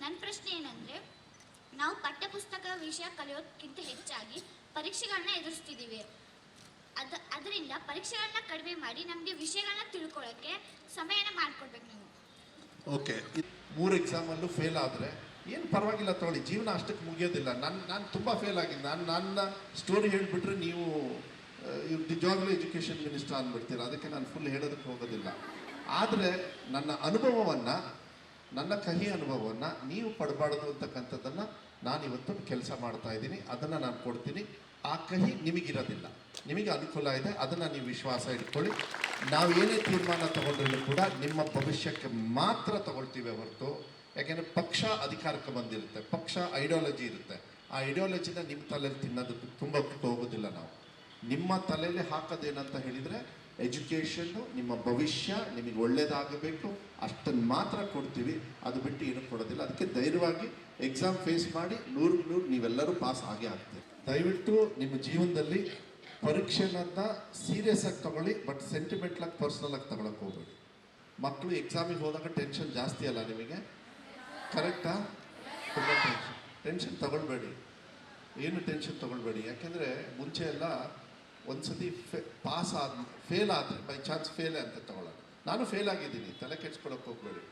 ನನ್ನ ಪ್ರಶ್ನೆ ಏನಂದರೆ, ನಾವು ಪಠ್ಯಪುಸ್ತಕ ವಿಷಯ ಕಲಿಯೋದಕ್ಕಿಂತ ಹೆಚ್ಚಾಗಿ ಪರೀಕ್ಷೆಗಳನ್ನ ಎದುರಿಸ್ತಿದ್ದೀವಿ. ಅದರಿಂದ ಪರೀಕ್ಷೆಗಳನ್ನ ಕಡಿಮೆ ಮಾಡಿ ನಮಗೆ ವಿಷಯಗಳನ್ನ ತಿಳ್ಕೊಳ್ಳೋಕ್ಕೆ ಸಮಯನ ಮಾಡಿಕೊಡ್ಬೇಕು ನಾವು. ಓಕೆ, 3 ಎಕ್ಸಾಮಲ್ಲೂ ಫೇಲ್ ಆದರೆ ಏನು ಪರವಾಗಿಲ್ಲ ತಗೊಳ್ಳಿ, ಜೀವನ ಅಷ್ಟಕ್ಕೆ ಮುಗಿಯೋದಿಲ್ಲ. ನಾನು ತುಂಬ ಫೇಲ್ ಆಗಿದ್ದೆ. ನನ್ನ ಸ್ಟೋರಿ ಹೇಳಿಬಿಟ್ರೆ ನೀವು ನಿಜವಾಗ್ಲೂ ಎಜುಕೇಷನ್ ಮಿನಿಸ್ಟರ್ ಅಂದ್ಬಿಡ್ತೀರ. ಅದಕ್ಕೆ ನಾನು ಫುಲ್ ಹೇಳೋದಕ್ಕೆ ಹೋಗೋದಿಲ್ಲ. ಆದರೆ ನನ್ನ ಅನುಭವವನ್ನು, ನನ್ನ ಕಹಿ ಅನುಭವವನ್ನು ನೀವು ಪಡಬಾರ್ದು ಅಂತಕ್ಕಂಥದ್ದನ್ನು ನಾನಿವತ್ತು ಕೆಲಸ ಮಾಡ್ತಾ ಇದ್ದೀನಿ. ಅದನ್ನು ನಾನು ಕೊಡ್ತೀನಿ. ಆ ಕಹಿ ನಿಮಗಿರೋದಿಲ್ಲ, ನಿಮಗೆ ಅನುಕೂಲ ಇದೆ, ಅದನ್ನು ನೀವು ವಿಶ್ವಾಸ ಇಟ್ಕೊಳ್ಳಿ. ನಾವು ಏನೇ ತೀರ್ಮಾನ ತಗೊಂಡ್ರೂ ಕೂಡ ನಿಮ್ಮ ಭವಿಷ್ಯಕ್ಕೆ ಮಾತ್ರ ತಗೊಳ್ತೀವಿ ಹೊರತು, ಯಾಕೆಂದರೆ ಪಕ್ಷ ಅಧಿಕಾರಕ್ಕೆ ಬಂದಿರುತ್ತೆ, ಪಕ್ಷ ಐಡಿಯಾಲಜಿ ಇರುತ್ತೆ. ಆ ಐಡಿಯಾಲಜಿನ ನಿಮ್ಮ ತಲೆಯಲ್ಲಿ ತಿನ್ನೋದು ತುಂಬ ಹೋಗೋದಿಲ್ಲ. ನಾವು ನಿಮ್ಮ ತಲೆಯಲ್ಲಿ ಹಾಕೋದೇನಂತ ಹೇಳಿದರೆ, ಎಜುಕೇಷನ್ನು, ನಿಮ್ಮ ಭವಿಷ್ಯ ನಿಮಗೆ ಒಳ್ಳೆಯದಾಗಬೇಕು, ಅಷ್ಟನ್ನು ಮಾತ್ರ ಕೊಡ್ತೀವಿ. ಅದು ಬಿಟ್ಟು ಏನೂ ಕೊಡೋದಿಲ್ಲ. ಅದಕ್ಕೆ ಧೈರ್ಯವಾಗಿ ಎಕ್ಸಾಮ್ ಫೇಸ್ ಮಾಡಿ 100ಕ್ಕೆ 100 ನೀವೆಲ್ಲರೂ ಪಾಸ್ ಆಗೇ ಆಗ್ತೀವಿ. ದಯವಿಟ್ಟು ನಿಮ್ಮ ಜೀವನದಲ್ಲಿ ಪರೀಕ್ಷೆನನ್ನು ಸೀರಿಯಸ್ ಆಗಿ ತಗೊಳ್ಳಿ, ಬಟ್ ಸೆಂಟಿಮೆಂಟ್ಲಾಗಿ ಪರ್ಸ್ನಲಾಗಿ ತಗೊಳಕ್ಕೆ ಹೋಗಬೇಡಿ. ಮಕ್ಕಳು ಎಕ್ಸಾಮಿಗೆ ಹೋದಾಗ ಟೆನ್ಷನ್ ಜಾಸ್ತಿ ಅಲ್ಲ ನಿಮಗೆ? ಕರೆಕ್ಟಾ? ತುಂಬ ಟೆನ್ಷನ್ ತಗೊಳ್ಬೇಡಿ, ಏನು ಟೆನ್ಷನ್ ತಗೊಳ್ಬೇಡಿ. ಯಾಕೆಂದರೆ ಮುಂಚೆ ಎಲ್ಲ ಒಂದು ಸತಿ ಪಾಸ್ ಫೇಲ್ ಆದರೆ, ಬೈ ಚಾನ್ಸ್ ಫೇಲ್ ಅಂತ ತಗೊಳ್ಳೋದು. ನಾನು ಫೇಲ್ ಆಗಿದ್ದೀನಿ, ತಲೆ ಕೆಡ್ಸ್ಕೊಳಕ್ಕೆ ಹೋಗ್ಬೇಡಿ.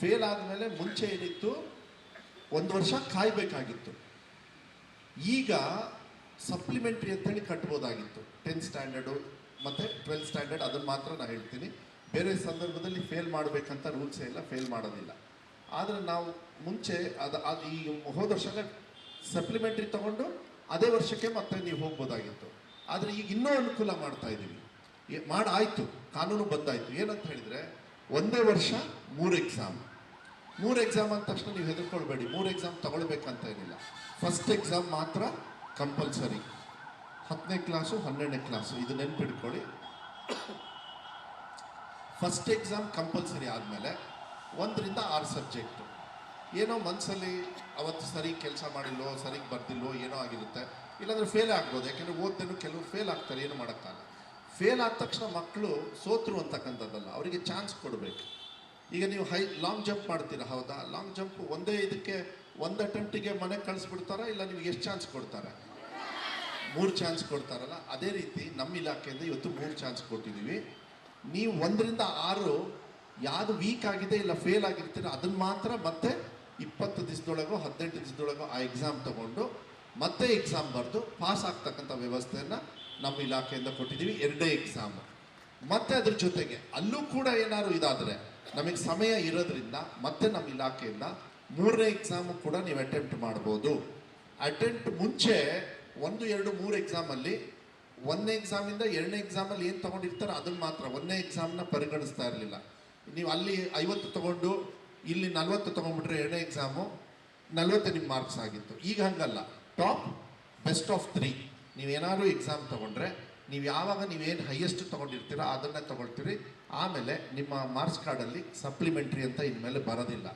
ಫೇಲ್ ಆದಮೇಲೆ ಮುಂಚೆ ಏನಿತ್ತು, 1 ವರ್ಷ ಕಾಯಬೇಕಾಗಿತ್ತು. ಈಗ ಸಪ್ಲಿಮೆಂಟ್ರಿ ಅಂತೇಳಿ ಕಟ್ಬೋದಾಗಿತ್ತು. 10th ಸ್ಟ್ಯಾಂಡರ್ಡು ಮತ್ತು 12th ಸ್ಟ್ಯಾಂಡರ್ಡ್, ಅದನ್ನು ಮಾತ್ರ ನಾನು ಹೇಳ್ತೀನಿ. ಬೇರೆ ಸಂದರ್ಭದಲ್ಲಿ ಫೇಲ್ ಮಾಡಬೇಕಂತ ರೂಲ್ಸೇ ಇಲ್ಲ, ಫೇಲ್ ಮಾಡೋದಿಲ್ಲ. ಆದರೆ ನಾವು ಮುಂಚೆ ಈ ಹೋದ ವರ್ಷನೇ ಸಪ್ಲಿಮೆಂಟ್ರಿ ತೊಗೊಂಡು ಅದೇ ವರ್ಷಕ್ಕೆ ಮತ್ತೆ ನೀವು ಹೋಗ್ಬೋದಾಗಿತ್ತು. ಆದರೆ ಈಗ ಇನ್ನೂ ಅನುಕೂಲ ಮಾಡ್ತಾ ಇದ್ದೀವಿ. ಆಯಿತು, ಕಾನೂನು ಬಂದಾಯಿತು. ಏನಂತ ಹೇಳಿದರೆ, ಒಂದೇ ವರ್ಷ 3 ಎಕ್ಸಾಮ್. 3 ಎಕ್ಸಾಮ್ ಅಂದ ತಕ್ಷಣ ನೀವು ಹೆದರ್ಕೊಳ್ಬೇಡಿ. 3 ಎಕ್ಸಾಮ್ ತಗೊಳ್ಬೇಕಂತ ಏನಿಲ್ಲ. ಫಸ್ಟ್ ಎಕ್ಸಾಮ್ ಮಾತ್ರ ಕಂಪಲ್ಸರಿ. 10ನೇ ಕ್ಲಾಸು 12ನೇ ಕ್ಲಾಸು, ಇದು ನೆನ್ಪಿಡ್ಕೊಳ್ಳಿ. ಫಸ್ಟ್ ಎಕ್ಸಾಮ್ ಕಂಪಲ್ಸರಿ ಆದಮೇಲೆ 1 ರಿಂದ 6 ಸಬ್ಜೆಕ್ಟು. ಏನೋ ಮನಸ್ಸಲ್ಲಿ ಅವತ್ತು ಸರಿ ಕೆಲಸ ಮಾಡಿಲ್ಲೋ, ಸರಿಗೆ ಬರ್ದಿಲ್ಲೋ, ಏನೋ ಆಗಿರುತ್ತೆ. ಇಲ್ಲಾಂದರೆ ಫೇಲ್ ಆಗ್ಬೋದು. ಯಾಕೆಂದರೆ ಓದ್ದೇನು ಕೆಲವರು ಫೇಲ್ ಆಗ್ತಾರೆ, ಏನು ಮಾಡೋಕ್ಕಾಗಲ್ಲ. ಫೇಲ್ ಆದ ತಕ್ಷಣ ಮಕ್ಕಳು ಸೋತರು ಅಂತಕ್ಕಂಥದ್ದಲ್ಲ, ಅವರಿಗೆ ಚಾನ್ಸ್ ಕೊಡಬೇಕು. ಈಗ ನೀವು ಲಾಂಗ್ ಜಂಪ್ ಮಾಡ್ತೀರಾ, ಹೌದಾ? ಲಾಂಗ್ ಜಂಪ್ ಒಂದೇ ಇದಕ್ಕೆ 1 ಅಟೆಂಪ್ಟಿಗೆ ಮನೆಗೆ ಕಳಿಸ್ಬಿಡ್ತಾರಾ, ಇಲ್ಲ ನಿಮ್ಗೆ ಎಷ್ಟು ಚಾನ್ಸ್ ಕೊಡ್ತಾರೆ? 3 ಚಾನ್ಸ್ ಕೊಡ್ತಾರಲ್ಲ. ಅದೇ ರೀತಿ ನಮ್ಮ ಇಲಾಖೆಯಿಂದ ಇವತ್ತು 3 ಚಾನ್ಸ್ ಕೊಟ್ಟಿದ್ದೀವಿ. ನೀವು 1 ರಿಂದ 6 ಯಾವುದು ವೀಕ್ ಆಗಿದೆ, ಇಲ್ಲ ಫೇಲ್ ಆಗಿರ್ತೀರ, ಅದನ್ನು ಮಾತ್ರ ಮತ್ತೆ 20 ದಿವಸದೊಳಗೋ 18 ದಿವಸದೊಳಗೋ ಆ ಎಕ್ಸಾಮ್ ತೊಗೊಂಡು ಮತ್ತೆ ಎಕ್ಸಾಮ್ ಬರೆದು ಪಾಸ್ ಆಗ್ತಕ್ಕಂಥ ವ್ಯವಸ್ಥೆಯನ್ನು ನಮ್ಮ ಇಲಾಖೆಯಿಂದ ಕೊಟ್ಟಿದ್ದೀವಿ. 2 ಎಕ್ಸಾಮು. ಮತ್ತು ಅದ್ರ ಜೊತೆಗೆ ಅಲ್ಲೂ ಕೂಡ ಏನಾದ್ರು ಇದಾದರೆ, ನಮಗೆ ಸಮಯ ಇರೋದ್ರಿಂದ ಮತ್ತೆ ನಮ್ಮ ಇಲಾಖೆಯಿಂದ 3ನೇ ಎಕ್ಸಾಮು ಕೂಡ ನೀವು ಅಟೆಂಪ್ಟ್ ಮಾಡ್ಬೋದು. ಅಟೆಂಪ್ಟ್ ಮುಂಚೆ 1, 2, 3 ಎಕ್ಸಾಮಲ್ಲಿ 1ನೇ ಎಕ್ಸಾಮಿಂದ 2ನೇ ಎಕ್ಸಾಮಲ್ಲಿ ಏನು ತೊಗೊಂಡಿರ್ತಾರೆ ಅದನ್ನು ಮಾತ್ರ, 1ನೇ ಎಕ್ಸಾಮ್ನ ಪರಿಗಣಿಸ್ತಾ ಇರಲಿಲ್ಲ. ನೀವು ಅಲ್ಲಿ 50 ತೊಗೊಂಡು ಇಲ್ಲಿ 40 ತೊಗೊಂಡ್ಬಿಟ್ರೆ 2ನೇ ಎಕ್ಸಾಮು 40 ನಿಮ್ಮ ಮಾರ್ಕ್ಸ್ ಆಗಿತ್ತು. ಈಗ ಹಂಗಲ್ಲ, ಟಾಪ್ ಬೆಸ್ಟ್ ಆಫ್ 3 ನೀವೇನಾದ್ರು ಎಕ್ಸಾಮ್ ತೊಗೊಂಡ್ರೆ, ನೀವು ಯಾವಾಗ ನೀವೇನು ಹೈಯೆಸ್ಟ್ ತೊಗೊಂಡಿರ್ತೀರೋ ಅದನ್ನೇ ತೊಗೊಳ್ತೀರಿ. ಆಮೇಲೆ ನಿಮ್ಮ ಮಾರ್ಕ್ಸ್ ಕಾರ್ಡಲ್ಲಿ ಸಪ್ಲಿಮೆಂಟ್ರಿ ಅಂತ ಇನ್ಮೇಲೆ ಬರೋದಿಲ್ಲ.